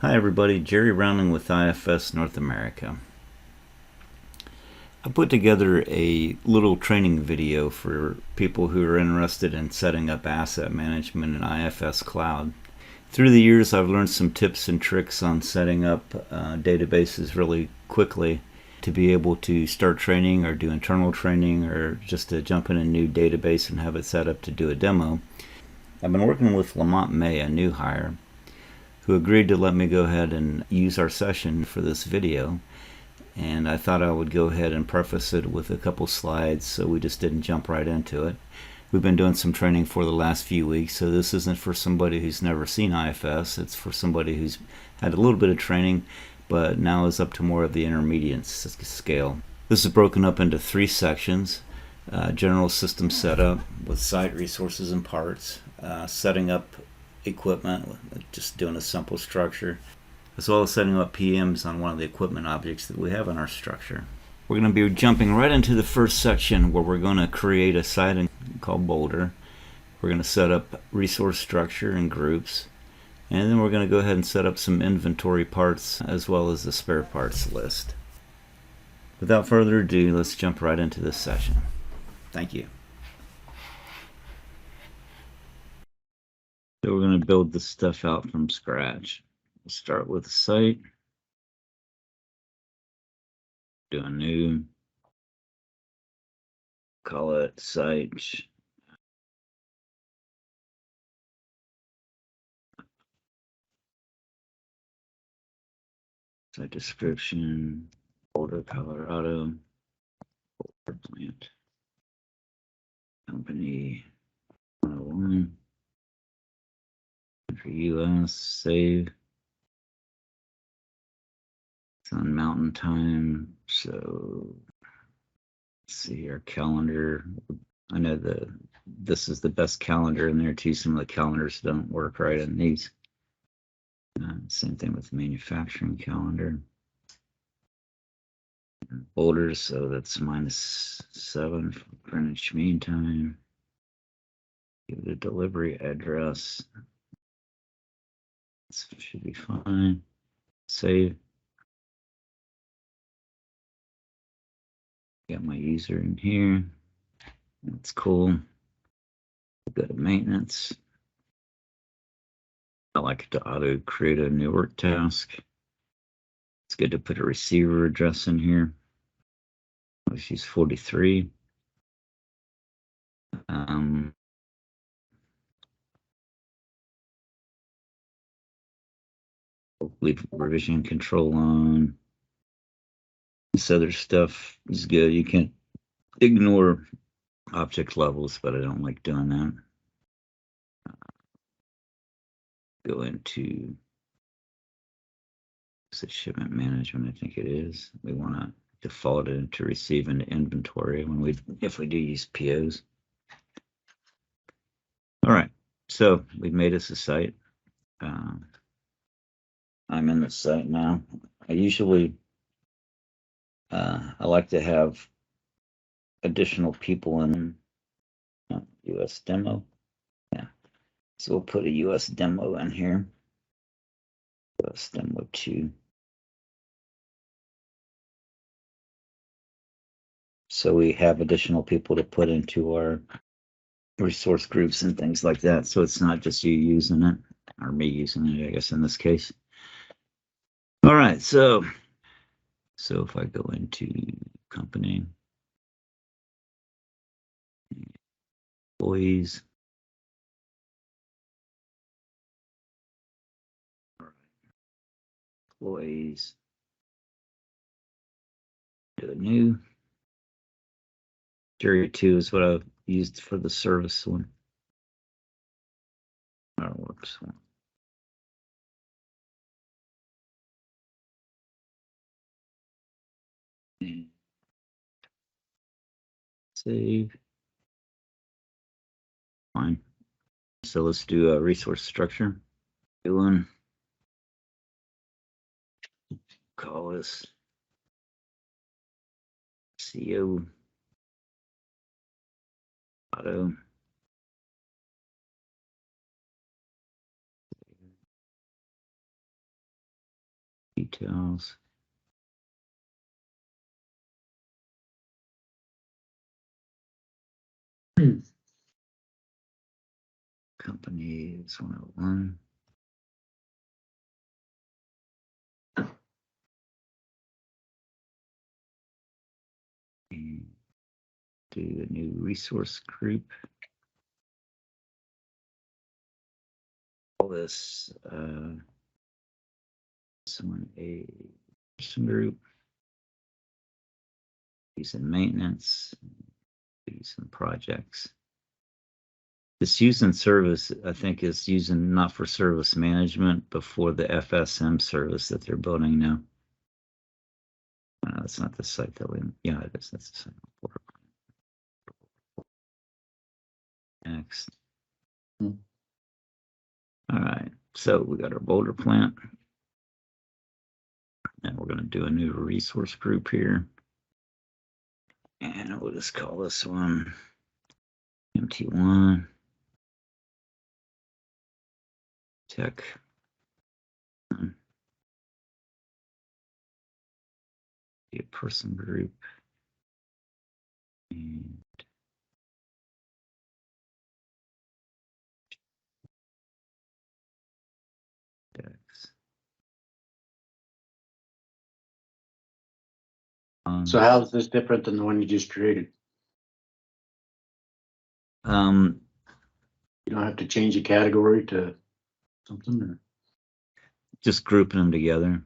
Hi everybody, Jerry Browning with IFS North America. I put together a little training video for people who are interested in setting up asset management in IFS Cloud. Through the years, I've learned some tips and tricks on setting up databases really quickly to be able to start training or do internal training or just to jump in a new database and have it set up to do a demo. I've been working with Lamont May, a new hire, who agreed to let me go ahead and use our session for this video. And I thought I would go ahead and preface it with a couple slides so we just didn't jump right into it. We've been doing some training for the last few weeks, so this isn't for somebody who's never seen IFS. It's for somebody who's had a little bit of training, but now is up to more of the intermediate scale. This is broken up into three sections. General system setup with site resources and parts, setting up equipment, just doing a simple structure, as well as setting up PMs on one of the equipment objects that we have in our structure. We're going to be jumping right into the first section where we're going to create a site called Boulder. We're going to set up resource structure and groups, and then we're going to go ahead and set up some inventory parts as well as the spare parts list. Without further ado, let's jump right into this session. Thank you. So we're going to build this stuff out from scratch. We'll start with the site. Do a new. Call it site. Site description. Boulder, Colorado. Boulder plant. Company 101. For US, save. It's on mountain time, so let's see our calendar. I know this is the best calendar in there too. Some of the calendars don't work right in these. Same thing with the manufacturing calendar. Boulders, so that's -7 for Greenwich Mean Time. Give it a delivery address. This should be fine. Save. Got my user in here. That's cool. Go to maintenance. I like it to auto create a new work task. It's good to put a receiver address in here. Let's use 43. Leave revision control on. This other stuff is good. You can ignore object levels, but I don't like doing that. Go into shipment management, I think it is. We want to default it into receive into inventory if we do use POs. All right, so we've made us a site. I'm in the site now. I usually I like to have additional people in US demo. Yeah, so we'll put a US demo in here. US demo 2. So we have additional people to put into our resource groups and things like that. So it's not just you using it or me using it, I guess, in this case. All right, so if I go into company, employees, employees, do a new. Jury 2 is what I've used for the service one. That works. Save. Fine. So let's do a resource structure. New one. Call this CO auto. Details. Company is 101. And do a new resource group. Call this one a person group. Using maintenance. Using projects. This using service, I think, is using not for service management, but for the FSM service that they're building now. That's not the site that we, yeah, it is. That's the site. Next. All right, so we got our boulder plant. And we're going to do a new resource group here. And we'll just call this one MT1 Tech. Be a person group. And Dex. So how is this different than the one you just created? You don't have to change a category to something, or? Just grouping them together.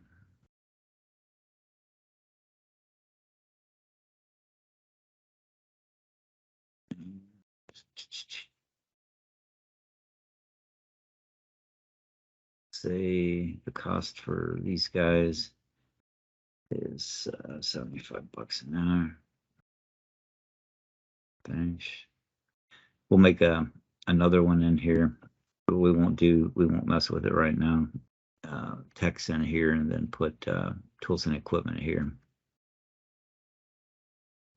Say the cost for these guys is $75 an hour. Finish. We'll make another one in here, but we won't mess with it right now. Text in here and then put tools and equipment here.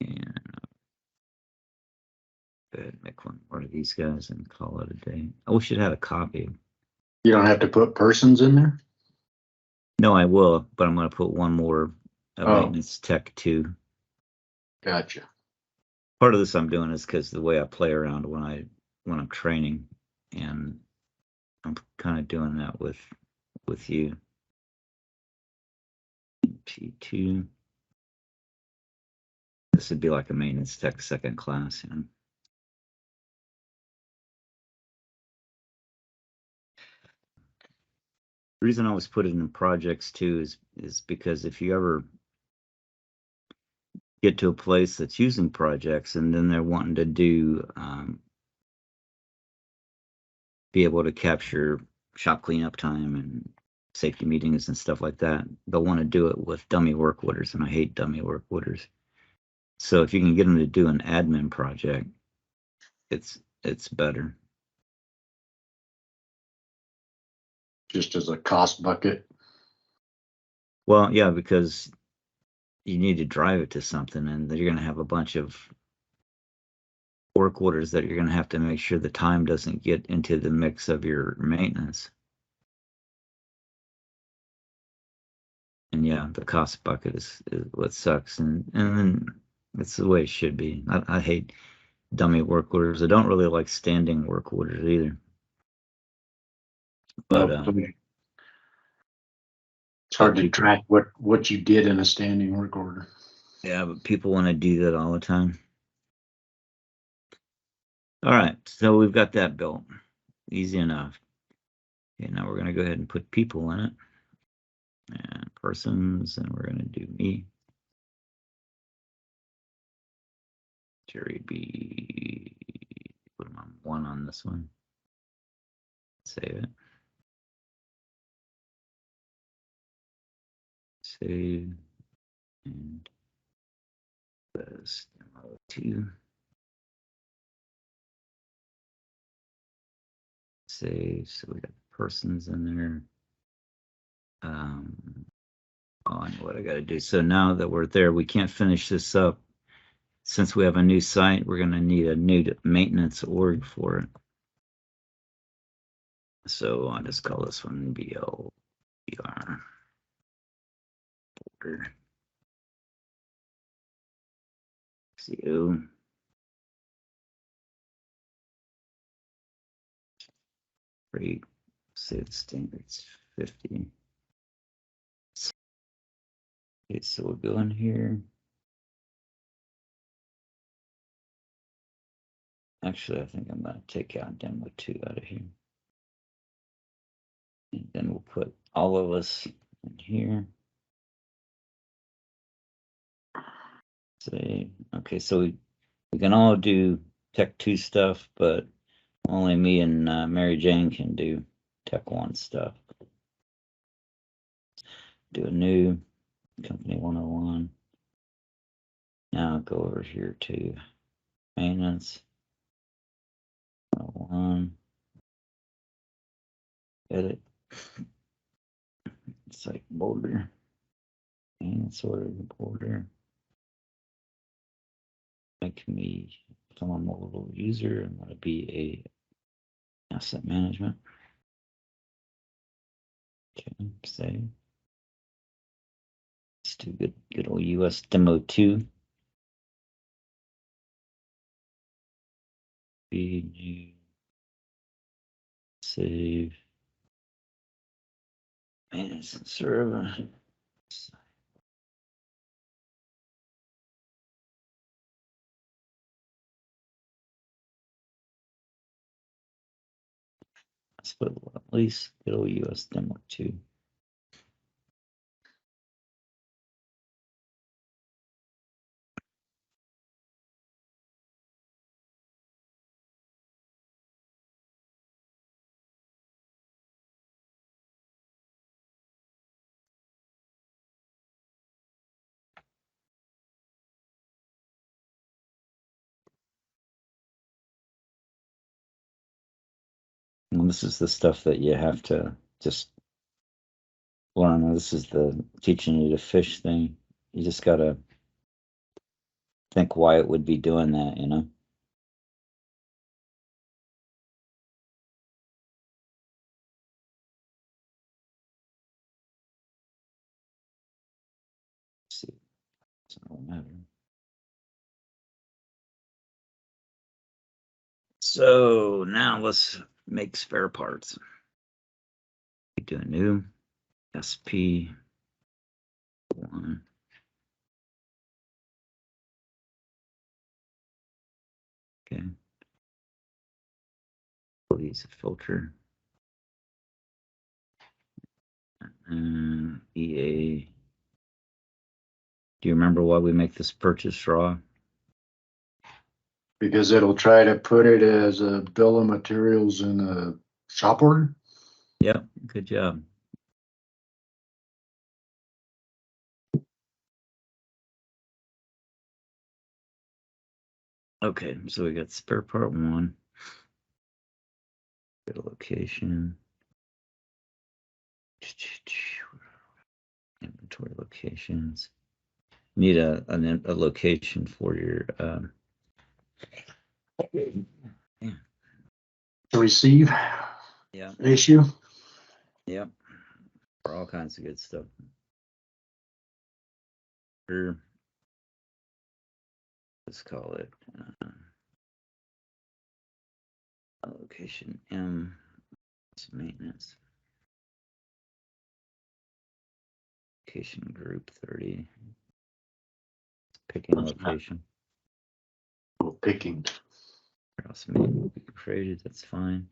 And go ahead and make one more of these guys and call it a day. I wish it had a copy. You don't have to put persons in there? No, I will, but I'm going to put one more maintenance tech too. Gotcha. Part of this I'm doing is because the way I play around when I'm training, and I'm kind of doing that with you. P2. This would be like a maintenance tech second class, you know. The reason I always put it in projects too is because if you ever get to a place that's using projects and then they're wanting to do be able to capture shop cleanup time and safety meetings and stuff like that, they'll want to do it with dummy work orders, and I hate dummy work orders. So if you can get them to do an admin project, it's better. Just as a cost bucket? Well, yeah, because you need to drive it to something, and you're going to have a bunch of work orders that you're going to have to make sure the time doesn't get into the mix of your maintenance. And yeah, the cost bucket is what sucks, and then it's the way it should be. I hate dummy work orders. I don't really like standing work orders either. But it's hard to track what you did in a standing work order. Yeah, but people want to do that all the time. All right, so we've got that built. Easy enough. Okay, now we're going to go ahead and put people in it. And persons, and we're going to do me. Jerry B. Put him on 1 on this one. Save it. Save. And this demo 2. Save. So we got persons in there. I know what I got to do. So now that we're there, we can't finish this up. Since we have a new site, we're going to need a new maintenance org for it. So I'll just call this one BLBR. order. CO. Rate. Set standards 50. Okay, so we'll go in here. Actually, I think I'm going to take out demo 2 out of here. And then we'll put all of us in here. Say, okay, so we can all do Tech 2 stuff, but only me and Mary Jane can do Tech 1 stuff. Do a new Company 101. Now go over here to maintenance. 101. Edit. Site border. Maintenance order border. Make me from a mobile user and want to be a asset management. Okay, save. Let's do good old US demo 2. Be new. Save. Manage server. Let's put at least good old US demo 2. And this is the stuff that you have to just learn. This is the teaching you to fish thing. You just gotta think why it would be doing that, you know? Let's see, it doesn't matter. So now let's make spare parts. We do a new SP1. Okay. We'll use a filter. EA. Do you remember why we make this purchase raw? Because it'll try to put it as a bill of materials in a shop order. Yep, good job. Okay, so we got spare part 1. Go to location. Inventory locations. Need a location for your To receive yeah. issue. Yep. For all kinds of good stuff. Or let's call it location M. Maintenance. Location group 30. Picking location. Picking. Cross main will be created. That's fine.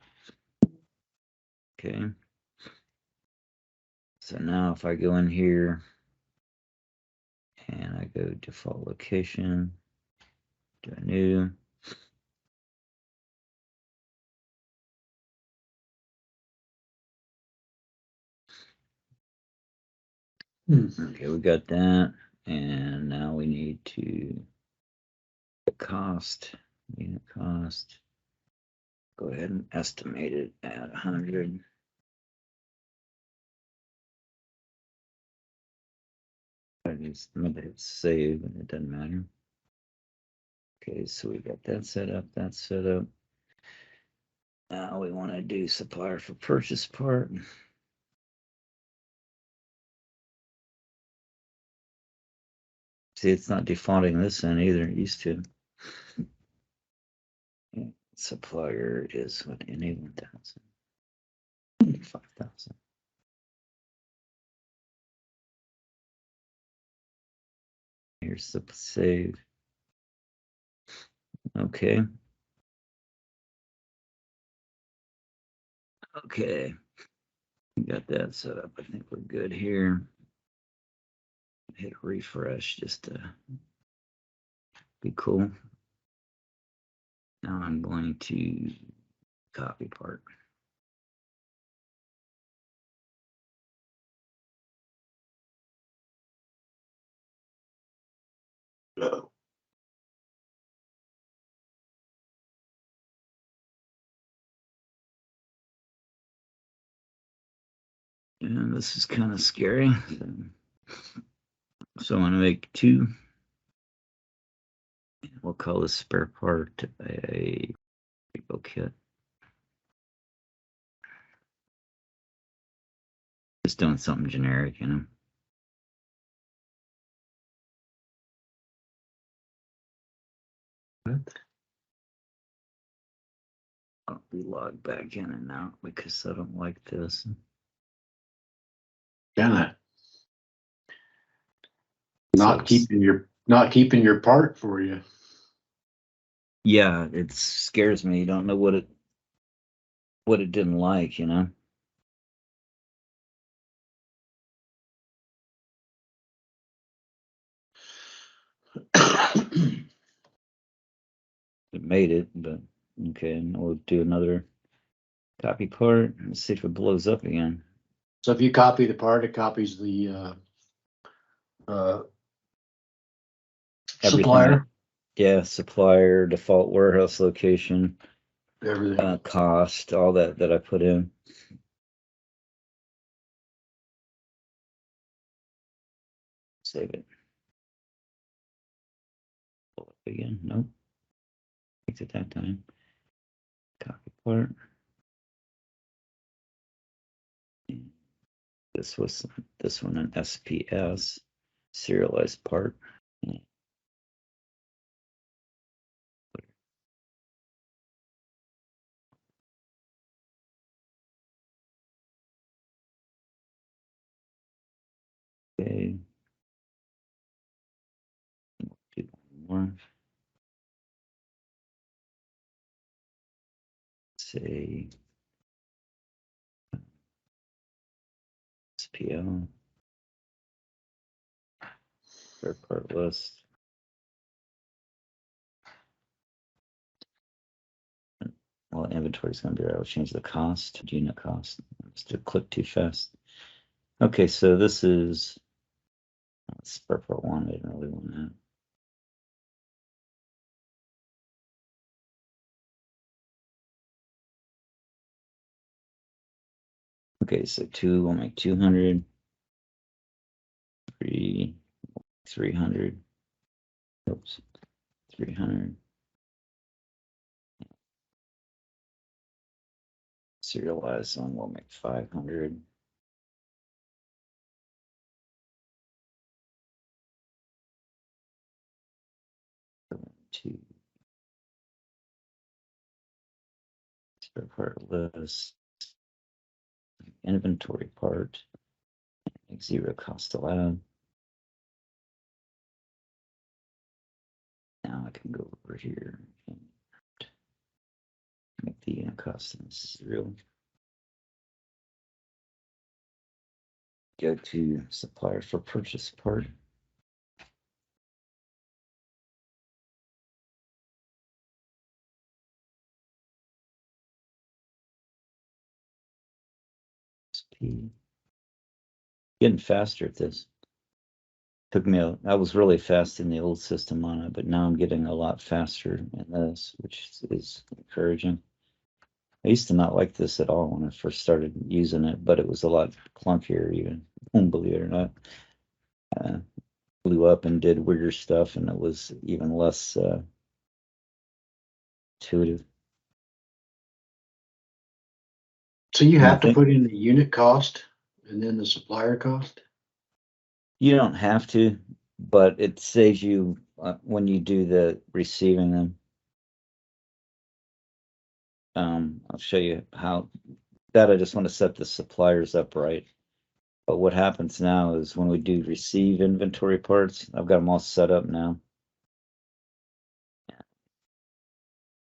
Okay. So now if I go in here and I go default location, do a new. Okay, we got that. And now we need to cost, unit cost. Go ahead and estimate it at 100. I just hit save and it doesn't matter. Okay, so we got that set up, that's set up. Now we want to do supplier for purchase part. See, it's not defaulting this in either. It used to. Yeah, supplier is what, NA 1000. 5,000. Here's the save. Okay. Okay. Got that set up. I think we're good here. Hit refresh just to be cool. Now I'm going to copy part. No. And this is kind of scary. So I'm going to make 2. We'll call this spare part a repo kit. Just doing something generic, you know. What? I'll be logged back in and out because I don't like this. Kinda So not keeping your part for you. yeah, it scares me. You don't know what it didn't like, you know. It made it, but okay, and we'll do another copy part. Let's see if it blows up again. So if you copy the part, it copies the Everything. supplier, Yeah, supplier, default warehouse location, everything. cost, all that I put in. Save it. Pull up again. Nope. Takes it that time. Copy part. This one an SPS serialized part. Okay. Do one more. Say SPL. Spare part list. Well, inventory is going to be right. I'll change the cost to unit cost. Just to click too fast. Okay, so this is spare part 1. I didn't really want that. Okay, so 2, we'll make 200. 3, 300. Oops, 300. Serialized one, we'll make 500. Two. Spare part list. Inventory part. Make 0 cost allowed. Now I can go over here and make the unit cost 0. Go to supplier for purchase part. SP. Getting faster at this. Took me I was really fast in the old system on it, but now I'm getting a lot faster in this, which is encouraging. I used to not like this at all when I first started using it, but it was a lot clunkier even, believe it or not. Blew up and did weirder stuff, and it was even less intuitive. So you And I have to think put in the unit cost and then the supplier cost? you don't have to. but it saves you when you do the receiving them. I'll show you how that I just want to set the suppliers up right. But what happens now is when we do receive inventory parts, I've got them all set up now.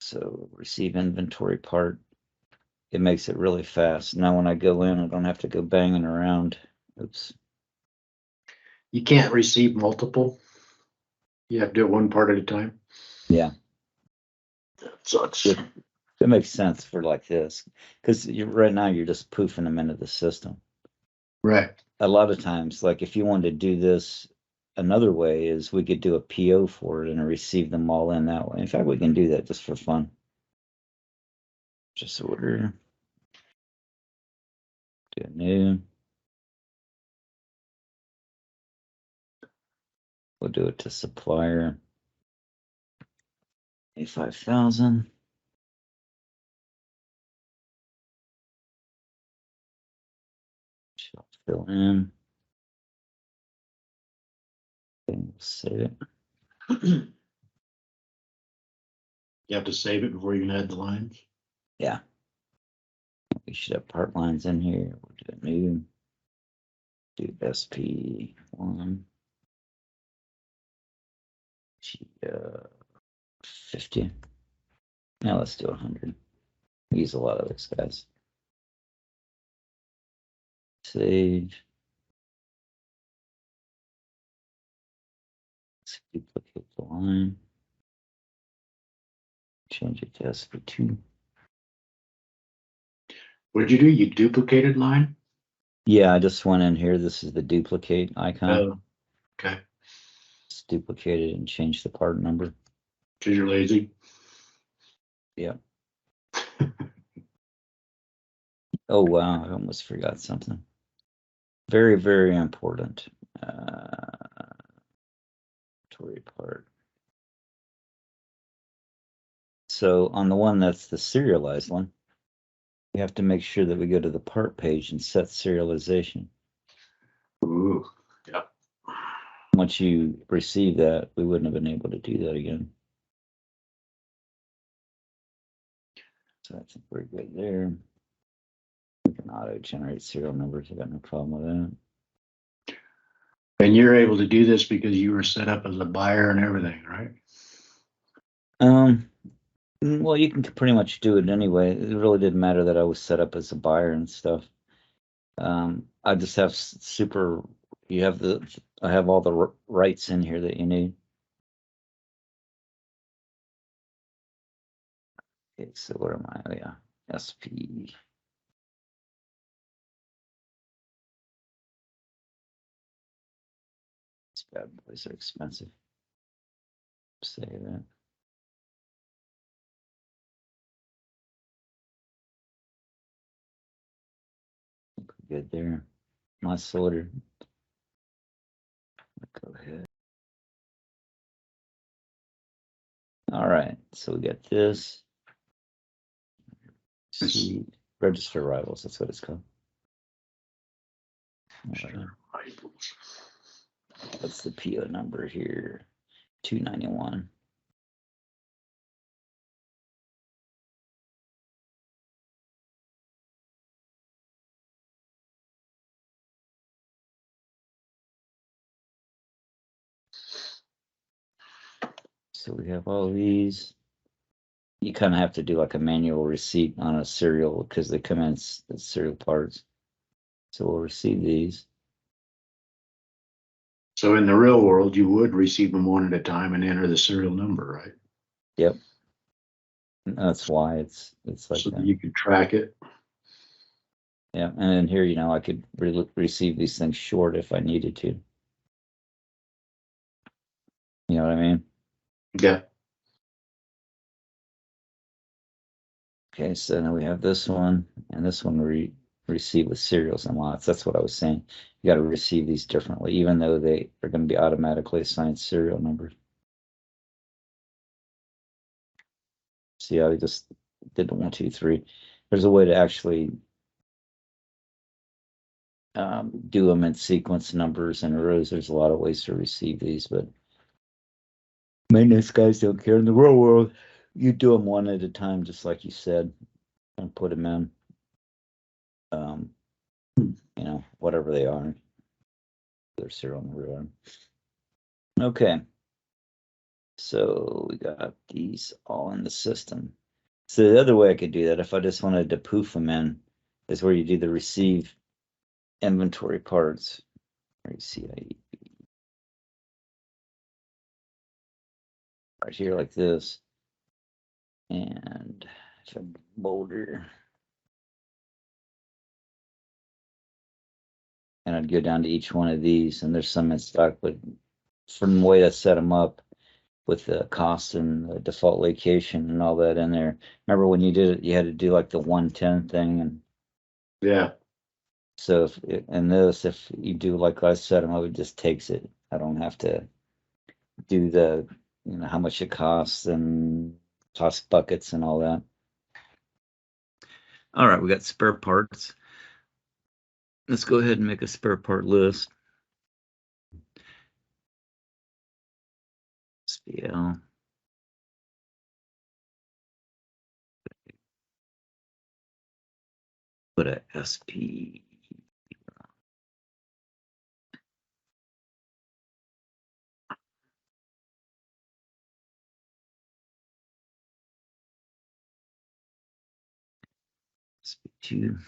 So receive inventory part, it makes it really fast. Now when I go in, I don't have to go banging around. Oops. You can't receive multiple. You have to do it one part at a time. Yeah. That sucks. It makes sense for like this, because right now you're just poofing them into the system. Right. A lot of times, like if you wanted to do this another way, is we could do a PO for it and receive them all in that way. In fact, we can do that just for fun. Just order. Do a new. We'll do it to supplier. 85,000. Fill in. Okay, save it. You have to save it before you can add the lines. Yeah. We should have part lines in here. We'll do a new. Do SP1. 50. Now let's do 100. We use a lot of those guys. Save. Let's duplicate the line. Change it to SP2. What'd you do? You duplicated line? Yeah, I just went in here. This is the duplicate icon. Oh, okay. Just duplicate it and change the part number. Because you're lazy. Yeah. Oh, wow. I almost forgot something. Very, very important. Inventory part. So on the one that's the serialized one, we have to make sure that we go to the part page and set serialization. Ooh, yep. Once you receive that, we wouldn't have been able to do that again. So I think we're good there. We can auto-generate serial numbers. I got no problem with that. And you're able to do this because you were set up as a buyer and everything, right? Well, you can pretty much do it anyway. It really didn't matter that I was set up as a buyer and stuff. I just have I have all the rights in here that you need. Okay, so what am I? Oh yeah, SP. These bad boys are expensive. Save that. Good there. My sorter. Go ahead. All right, so we got this. See, register arrivals. That's what it's called. What's the PO number here? 291. So we have all these. You kind of have to do like a manual receipt on a serial because they come in as serial parts. So we'll receive these. So in the real world, you would receive them one at a time and enter the serial number, right? Yep. That's why it's like So that. you could track it. Yeah, and then here, I could receive these things short if I needed to. You know what I mean? Yeah. Okay, so now we have this one, and this one we receive with serials and lots. That's what I was saying. You got to receive these differently, even though they are going to be automatically assigned serial numbers. See how I just did the 1, 2, 3. There's a way to actually do them in sequence numbers and rows. There's a lot of ways to receive these, but maintenance guys don't care. In the real world, you do them one at a time, just like you said, and put them in, whatever they are. They're serial number. Okay. So we got these all in the system. So the other way I could do that, if I just wanted to poof them in, is where you do the receive inventory parts. RCIE. Right here like this. And if I bolder. And I'd go down to each one of these, and there's some in stock, but from the way I set them up with the cost and the default location and all that in there. Remember when you did it, you had to do like the 110 thing, and Yeah. so if you do like I set them up, it just takes it. I don't have to do the how much it costs and cost buckets and all that. All right, we got spare parts. Let's go ahead and make a spare part list. SPL. Put a SP. SP2.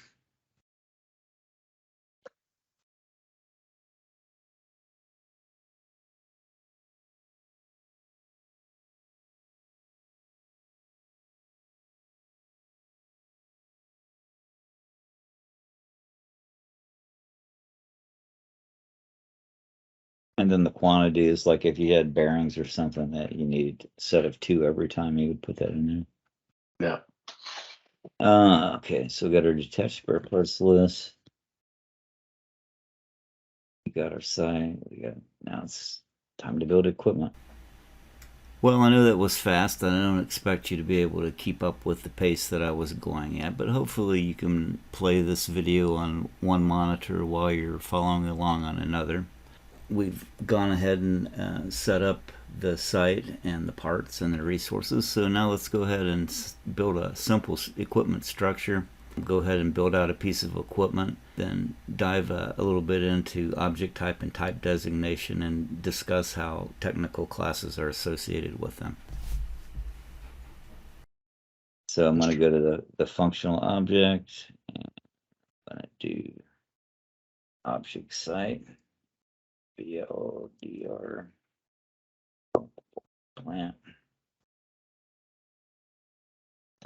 And then the quantity is like if you had bearings or something that you need a set of 2 every time, you would put that in Yeah. there. Okay, so we got our detached spare parts list. We got our site. Now it's time to build equipment. Well, I know that was fast, and I don't expect you to be able to keep up with the pace that I was going at, but hopefully you can play this video on one monitor while you're following along on another. We've gone ahead and set up the site and the parts and the resources, so now let's go ahead and build a simple equipment structure. Go ahead and build out a piece of equipment, then dive a little bit into object type and type designation and discuss how technical classes are associated with them. So I'm going to go to the functional object, and I'm going to do object site, BLDR, plant,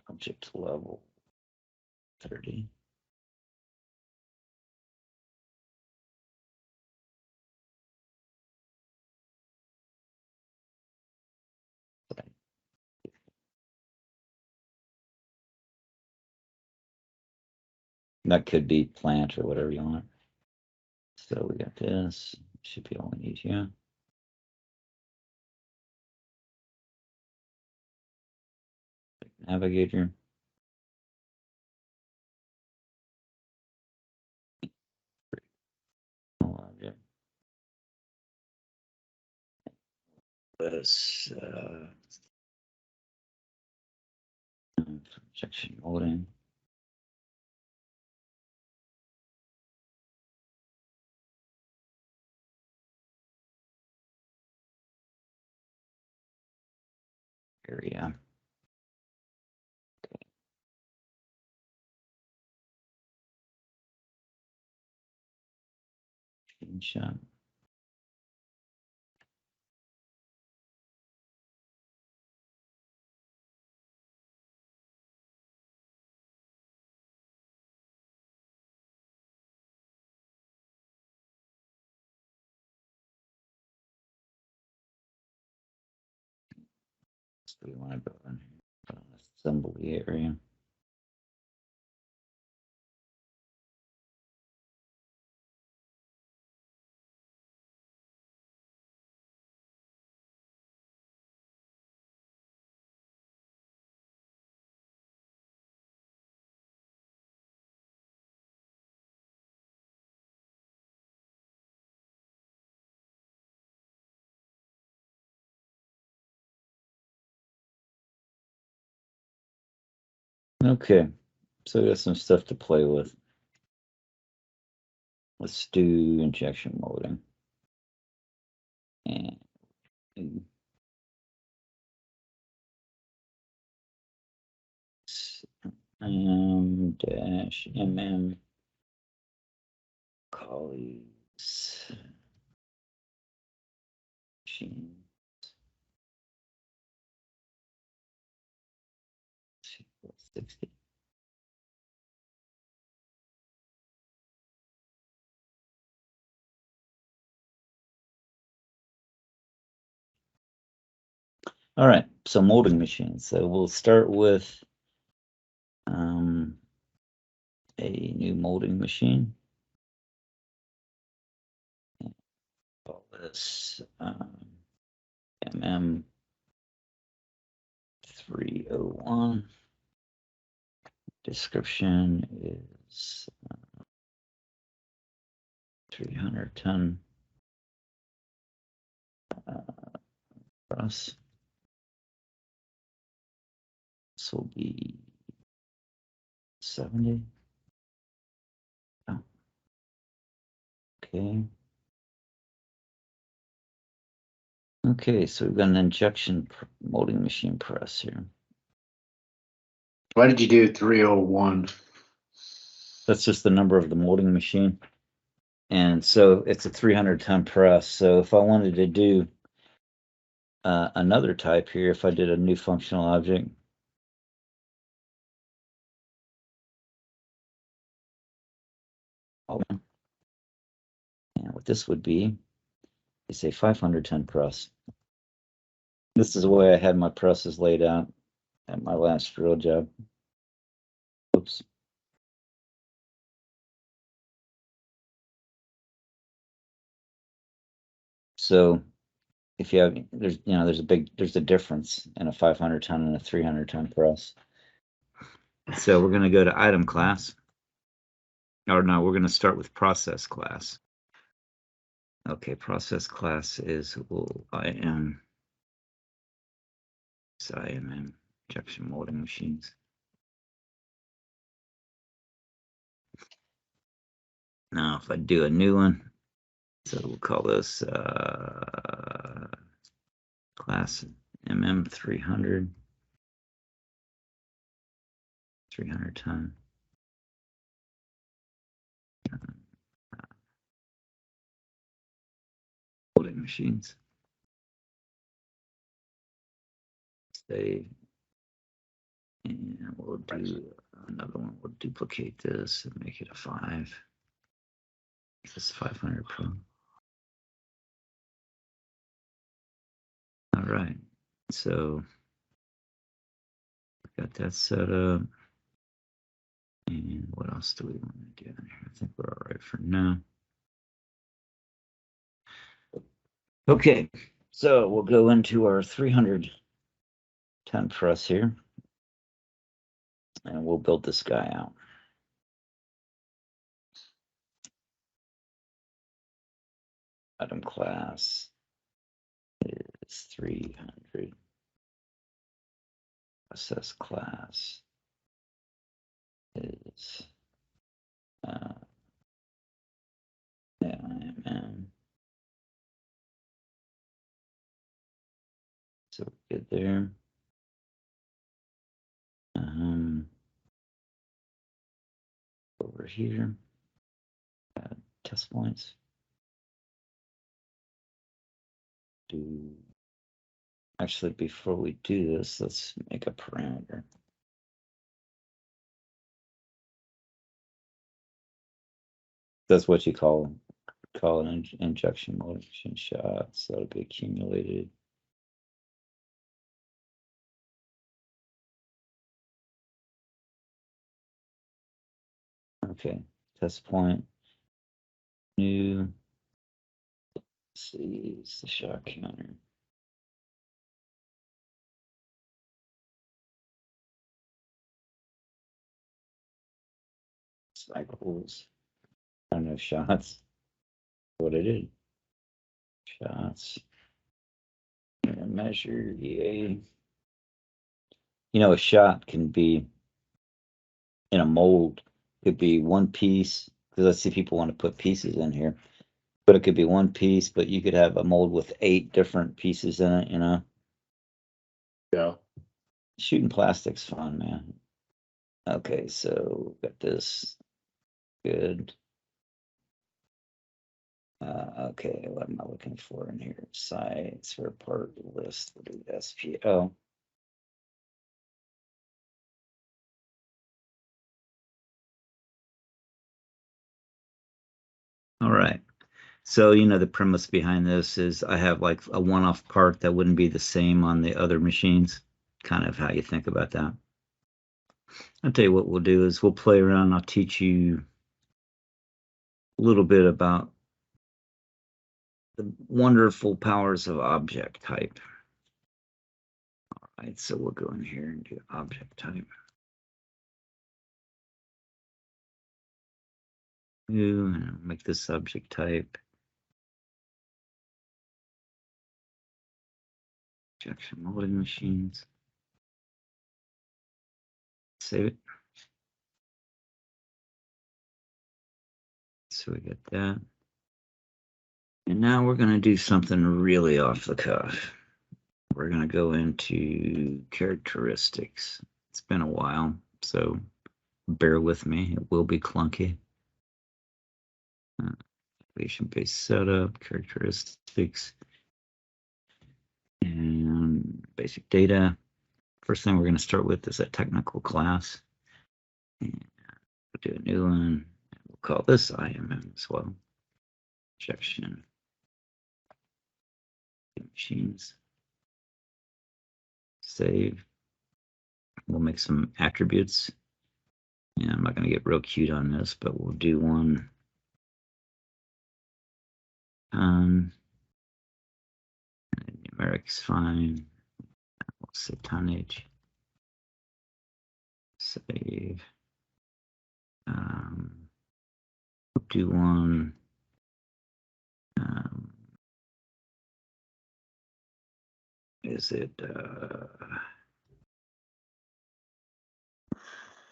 object level 30. That could be plant or whatever you want. So we got this. Should be all we need here. Navigator. Object. This projection molding. Area. Screenshot. So we want to go in here, put on assembly area. Okay, so we got some stuff to play with. Let's do injection molding. And dash mm colleagues machine 60. All right, so molding machines. So we'll start with a new molding machine. Call this MM 301. Description is 300-ton press. This will be 70. Oh, okay. Okay, so we've got an injection molding machine press here. Why did you do 301? That's just the number of the molding machine. And so it's a 300-ton press. So if I wanted to do another type here, if I did a new functional object, and what this would be is a 500-ton press. This is the way I had my presses laid out at my last drill job. Oops. So if you have, there's a difference in a 500-ton and a 300-ton press. So we're going to go to item class. Or no, we're going to start with process class. Okay, process class is IM. So IM, injection molding machines. Now, if I do a new one, so we'll call this class MM300, 300-ton. Molding machines. Save. And we'll do another one. We'll duplicate this and make it a 5. This is 500 Pro. All right. So got that set up. And what else do we want to do in here? I think we're all right for now. Okay, so we'll go into our 300-ton press here. And we'll build this guy out. Item class is 300. Process class is IMM. So good there. Over here, test points. Actually, before we do this, let's make a parameter. That's what you call an injection motion shot. So that'll be accumulated. Okay, test point. New. Let's see, it's the shot counter. Cycles. I don't know, shots. What I did. Shots. Measure EA. You know, a shot can be in a mold. Could be one piece, because I see people want to put pieces in here, but it could be one piece, but you could have a mold with 8 different pieces in it, you know? Yeah. Shooting plastic's fun, man. Okay, so got this. Good. Okay, what am I looking for in here? Sites for part list. We'll do SPO. All right. So, you know, the premise behind this is I have like a one-off part that wouldn't be the same on the other machines. Kind of how you think about that. I'll tell you what we'll do is we'll play around. I'll teach you a little bit about the wonderful powers of object type. All right, so we'll go in here and do object type. New, and make this subject type. Injection molding machines. Save it. So we get that. And now we're going to do something really off the cuff. We're going to go into characteristics. It's been a while, so bear with me. It will be clunky. Application-based setup, characteristics, and basic data. First thing we're going to start with is a technical class. And we'll do a new one. We'll call this IMM as well. Injection machines. Save. We'll make some attributes. Yeah, I'm not going to get real cute on this, but we'll do one. Numeric's fine. We'll say tonnage. Save. We'll do one. Is it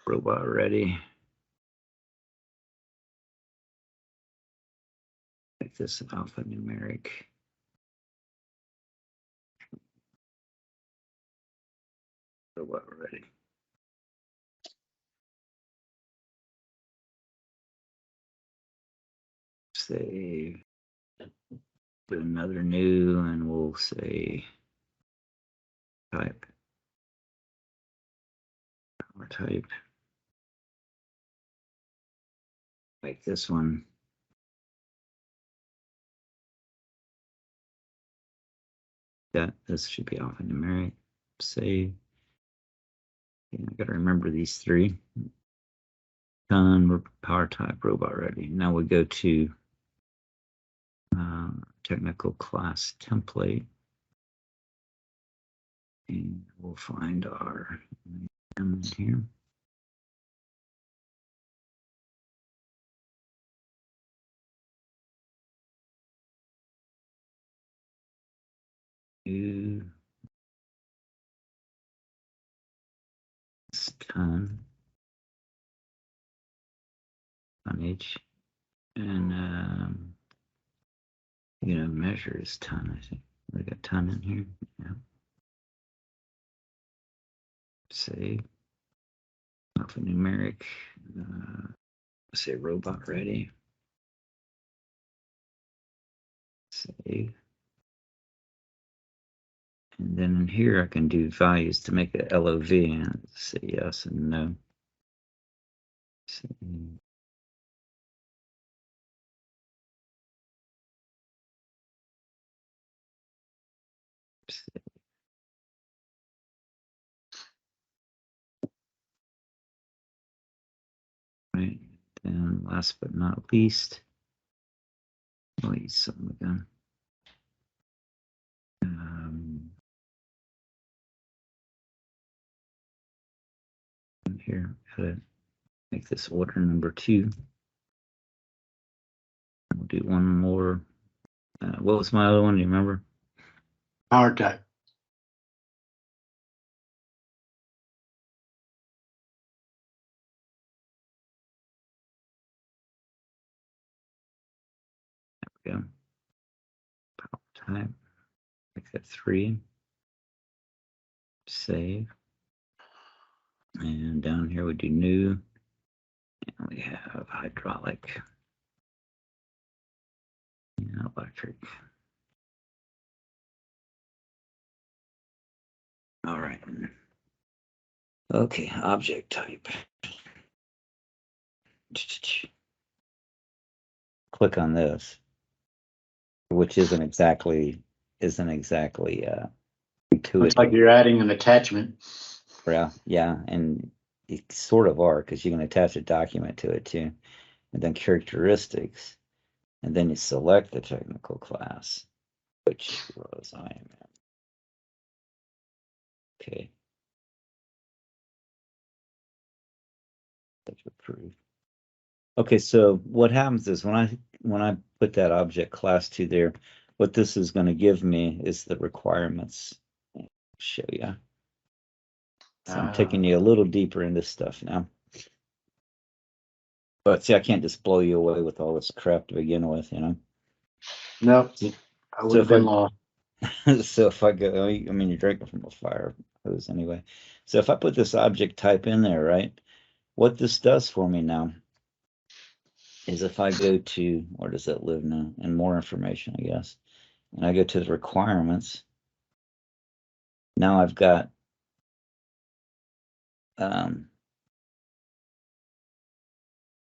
robot ready? Make this an alphanumeric. Robot ready. Save. Put another new, and we'll say type. Power type. Make this one. This should be alphanumeric. Save. Yeah, I gotta remember these 3. Done. We're power type robot ready. Now we go to technical class template, and we'll find our in here. Ton tonnage, and measure is ton. I think we got ton in here. Yeah. Save. Alphanumeric. Say robot ready. Save. And then in here I can do values to make a LOV and say yes and no. Save. Save. Right. And last but not least, I'll use some again. Here, edit. Make this order number 2. We'll do one more. What was my other one? Do you remember? Power type. go. Power type. Make that 3. Save. And down here we do new. And we have hydraulic. And electric. All right. Okay, object type. Click on this, which isn't exactly intuitive. Looks like you're adding an attachment. Yeah, and you sort of are, because you can attach a document to it too, and then characteristics, and then you select the technical class, which was IMM. Okay. That's approved. Okay, so what happens is when I put that object class to there, what this is going to give me is the requirements. I'll show you. So I'm taking you a little deeper into stuff now. But see, I can't just blow you away with all this crap to begin with, you know? No, I would have been lost. So if I go, I mean, you're drinking from a fire hose anyway. So if I put this object type in there, right? What this does for me now is if I go to, where does that live now? And more information, I guess. And I go to the requirements. Now I've got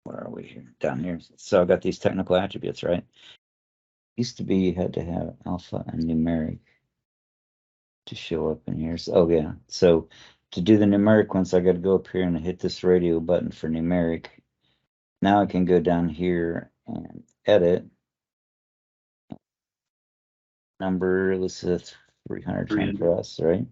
where are we here? Down here. So I've got these technical attributes, right? Used to be you had to have alpha and numeric to show up in here. So, oh yeah. So to do the numeric ones, I got to go up here and hit this radio button for numeric. Now I can go down here and edit. Number, let's say 310 for us, right?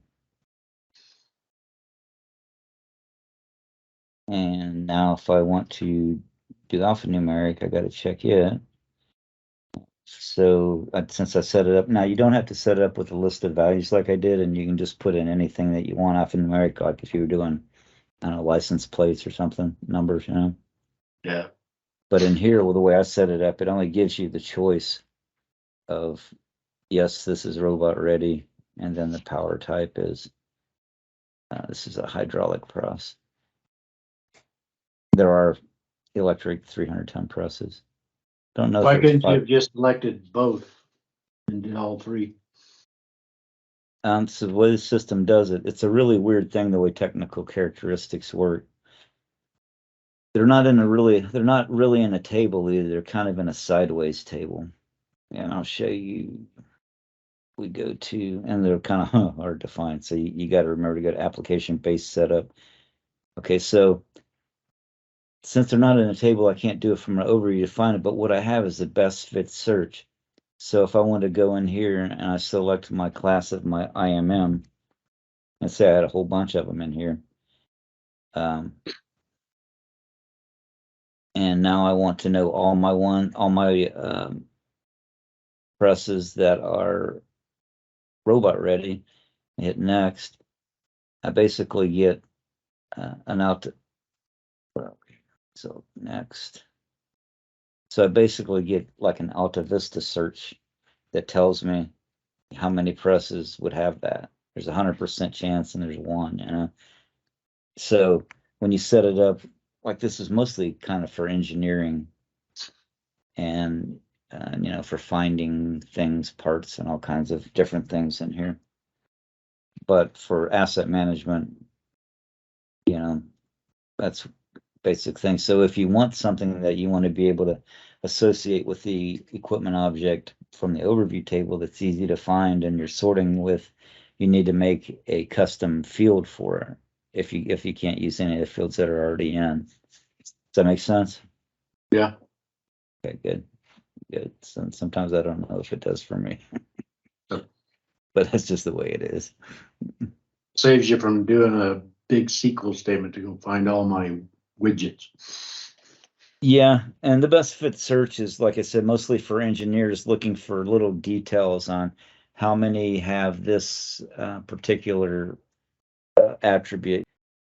And now if I want to do alphanumeric, I got to check it. So since I set it up, now you don't have to set it up with a list of values like I did, and you can just put in anything that you want alphanumeric, like if you were doing, I don't know, license plates or something, numbers, you know? Yeah. But in here, well, the way I set it up, it only gives you the choice of, yes, this is robot ready, and then the power type is, this is a hydraulic press. There are electric 300-ton presses. Don't know. Why couldn't you have just selected both and did all 3? So the way the system does it, it's a really weird thing the way technical characteristics work. They're not really in a table either. They're kind of in a sideways table. And I'll show you. We go to, and they're kind of hard to find. So you got to remember to go to application-based setup. Okay, so since they're not in a table, I can't do it from an overview to find it, but what I have is the best fit search. So if I want to go in here and I select my class of my IMM, let's say I had a whole bunch of them in here. And now I want to know all my presses that are robot ready. Hit next. I basically get an out. So next. So I basically get like an Alta Vista search that tells me how many presses would have that. There's 100% chance and there's 1, you know. So when you set it up, like this is mostly kind of for engineering and you know, for finding things, parts, and all kinds of different things in here. But for asset management, you know, that's basic thing. So if you want something that you want to be able to associate with the equipment object from the overview table that's easy to find and you're sorting with, you need to make a custom field for it if you can't use any of the fields that are already in. Does that make sense? Yeah. Okay, good. So sometimes I don't know if it does for me. But that's just the way it is. Saves you from doing a big SQL statement to go find all my widgets. Yeah, and the best fit search is, like I said, mostly for engineers looking for little details on how many have this particular attribute,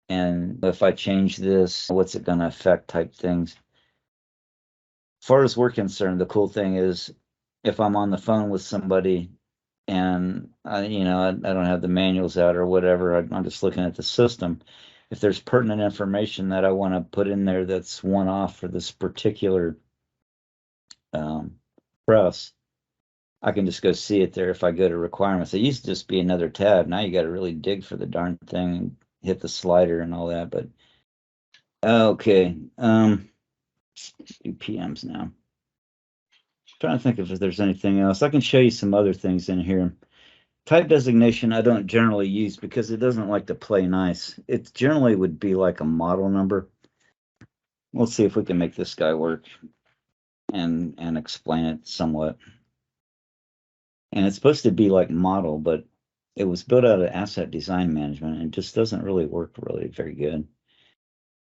and if I change this, what's it going to affect type things. As far as we're concerned, the cool thing is if I'm on the phone with somebody and I don't have the manuals out or whatever, I'm just looking at the system. If there's pertinent information that I want to put in there that's one off for this particular press, I can just go see it there if I go to requirements. It used to just be another tab. Now you got to really dig for the darn thing and hit the slider and all that. But okay, do PMs now. Trying to think if there's anything else. I can show you some other things in here. Type designation I don't generally use because it doesn't like to play nice. It generally would be like a model number. We'll see if we can make this guy work and explain it somewhat. And it's supposed to be like model, but it was built out of asset design management and it just doesn't really work really very good.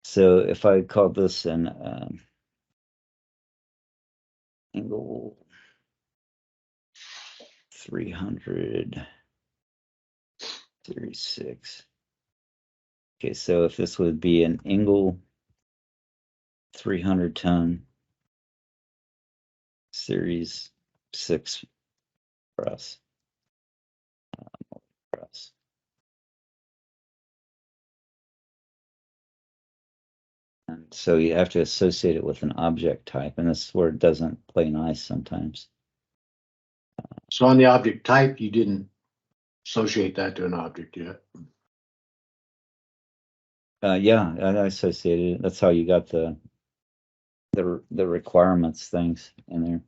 So if I call this an angle 300 series 6. Okay, so if this would be an angle 300 ton series 6 press. And so you have to associate it with an object type, and this is where it doesn't play nice sometimes. So on the object type, you didn't associate that to an object yet. Yeah, I associated it. That's how you got the requirements things in there.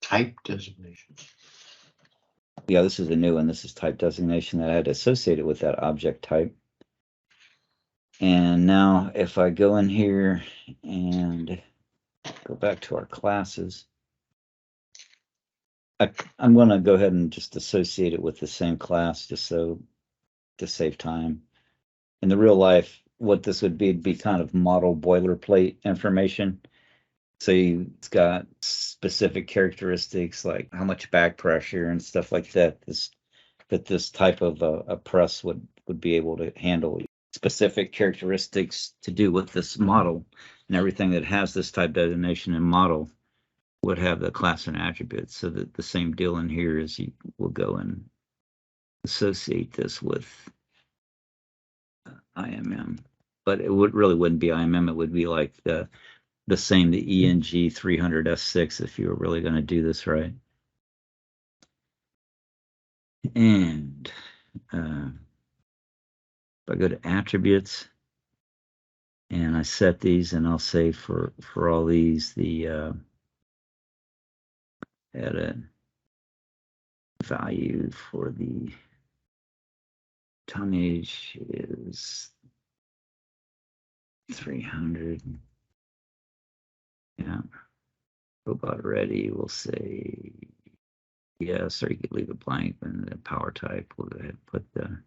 Type designation. Yeah, this is a new one. This is type designation that I had associated with that object type. And now if I go in here and go back to our classes, I'm going to go ahead and just associate it with the same class just so to save time. In the real life, what this would be kind of model boilerplate information. So it's got specific characteristics like how much back pressure and stuff like that. This type of a press would be able to handle specific characteristics to do with this model, and everything that has this type designation and model would have the class and attributes. So that the same deal in here is you will go and associate this with IMM, but it wouldn't be IMM. It would be like the same, the ENG 300S6 if you were really going to do this right. And if I go to attributes and I set these, and I'll say for all these, the edit value for the tonnage is 300. Yeah. Robot ready, we'll say yes, or you could leave it blank. And the power type, we'll go ahead and put the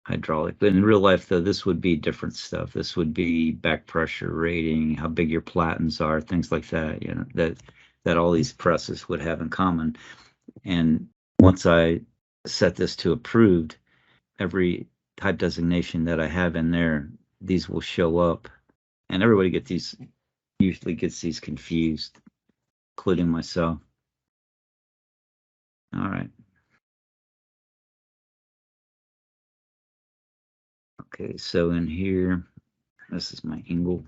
hydraulic. But in real life, though, this would be different stuff. This would be back pressure rating, how big your platens are, things like that, that all these presses would have in common. And once I set this to approved, every type designation that I have in there, these will show up. And everybody usually gets these confused, including myself. All right. Okay, so in here, this is my angle.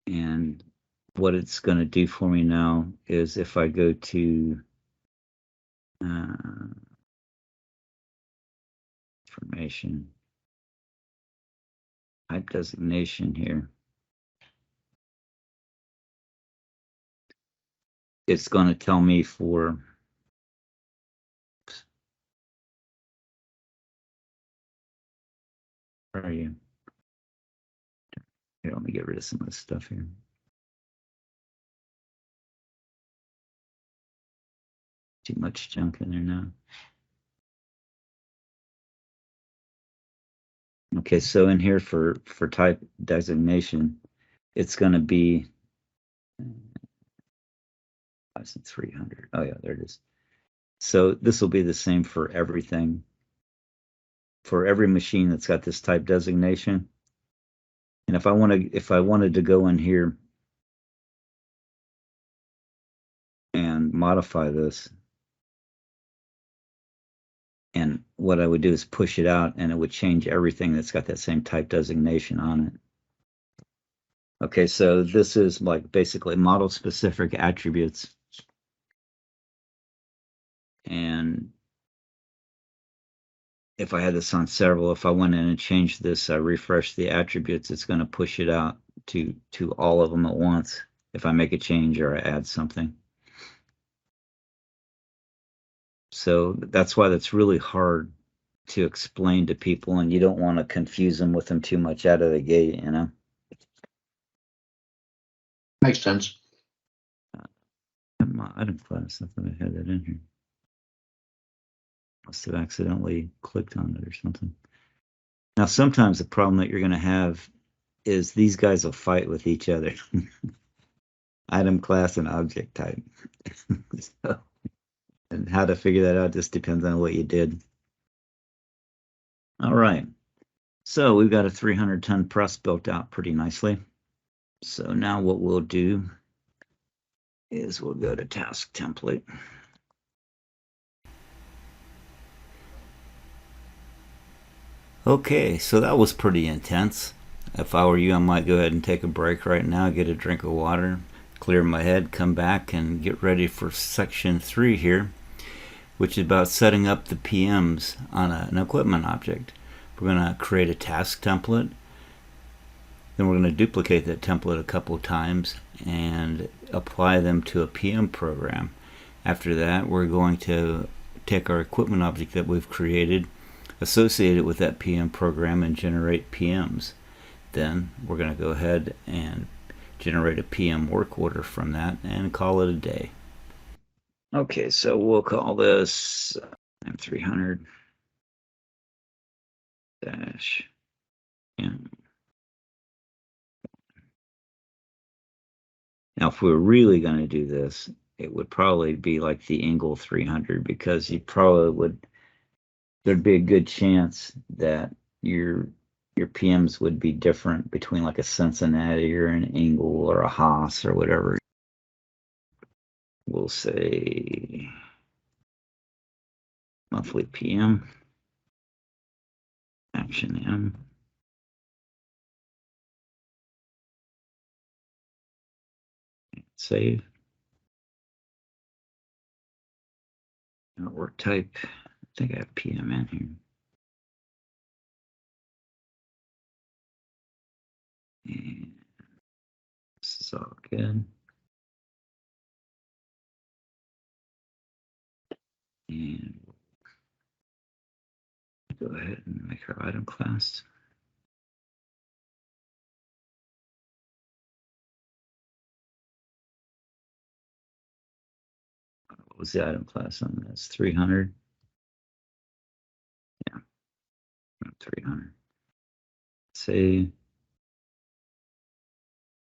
And what it's going to do for me now is if I go to information, type designation here, it's going to tell me for where are you? Here, let me get rid of some of this stuff here. Too much junk in there now. Okay, so in here for type designation, it's going to be 300. Oh yeah, there it is. So this will be the same for everything. for every machine that's got this type designation. And if I wanted to go in here and modify this, and what I would do is push it out, and it would change everything that's got that same type designation on it. Okay, so this is like basically model specific attributes. And if I had this on several, if I went in and changed this, I refresh the attributes, it's going to push it out to all of them at once if I make a change or I add something. So that's why that's really hard to explain to people, and you don't want to confuse them with them too much out of the gate, you know? Makes sense. My item class, I thought I had that in here. Must have accidentally clicked on it or something. Now, sometimes the problem that you're going to have is these guys will fight with each other. Item class and object type. So, and how to figure that out just depends on what you did. All right. So we've got a 300-ton press built out pretty nicely. So now what we'll do is we'll go to task template. Okay, so that was pretty intense. If I were you, I might go ahead and take a break right now, get a drink of water, clear my head, come back and get ready for section 3 here, which is about setting up the PMs on an equipment object. We're going to create a task template. Then we're going to duplicate that template a couple of times and apply them to a PM program. After that, we're going to take our equipment object that we've created, associate it with that PM program, and generate PMs. Then we're going to go ahead and generate a PM work order from that and call it a day. Okay, so we'll call this M300 dash M. Now, if we're really going to do this, it would probably be like the Engel 300, because you probably would, there'd be a good chance that your PMs would be different between like a Cincinnati or an Engel or a Haas or whatever. We'll say monthly PM, action M. Save. Work type. I think I have PM in here. And this is all good. And go ahead and make our item class. What was the item class on this? 300. Yeah, 300. Save.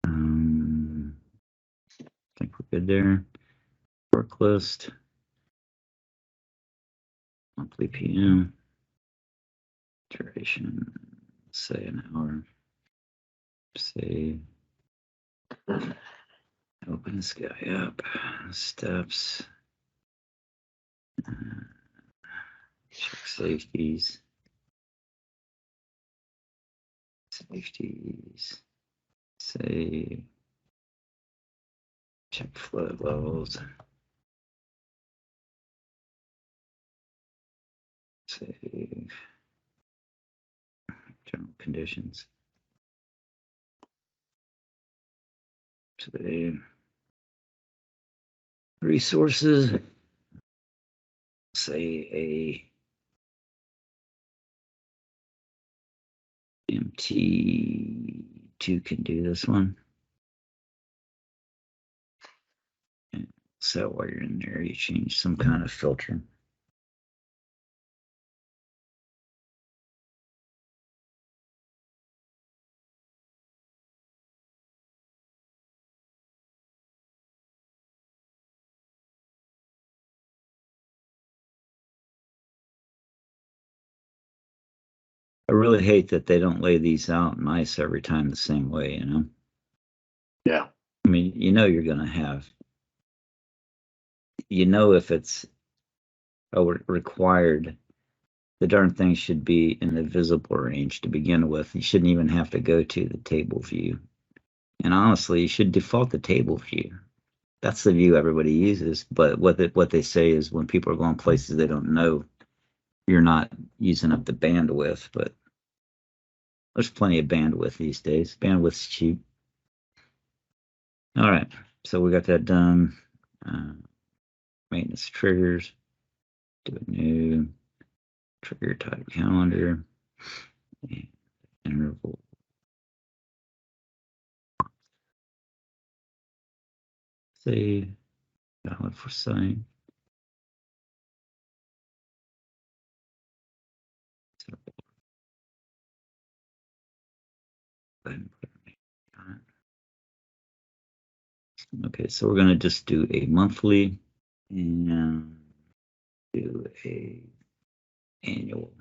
I think we're good there. Work list. Monthly PM. Duration. Say an hour. Save. Open this guy up. Steps. Check safeties. Safeties. Save. Check flood levels. Save. General conditions. Save. Resources. Say a MT2 can do this one. And so while you're in there, you change some kind of filter. really hate that they don't lay these out nice every time the same way, you know? Yeah. I mean, you know you're going to have, you know, if it's required, the darn thing should be in the visible range to begin with. You shouldn't even have to go to the table view. And honestly, you should default to table view. That's the view everybody uses. But what they say is when people are going places they don't know, you're not using up the bandwidth. But there's plenty of bandwidth these days. Bandwidth's cheap. All right, so we got that done. Maintenance triggers. Do a new trigger type calendar. And interval. Save. Valid for sign. Okay, so we're going to just do a monthly and do a annual.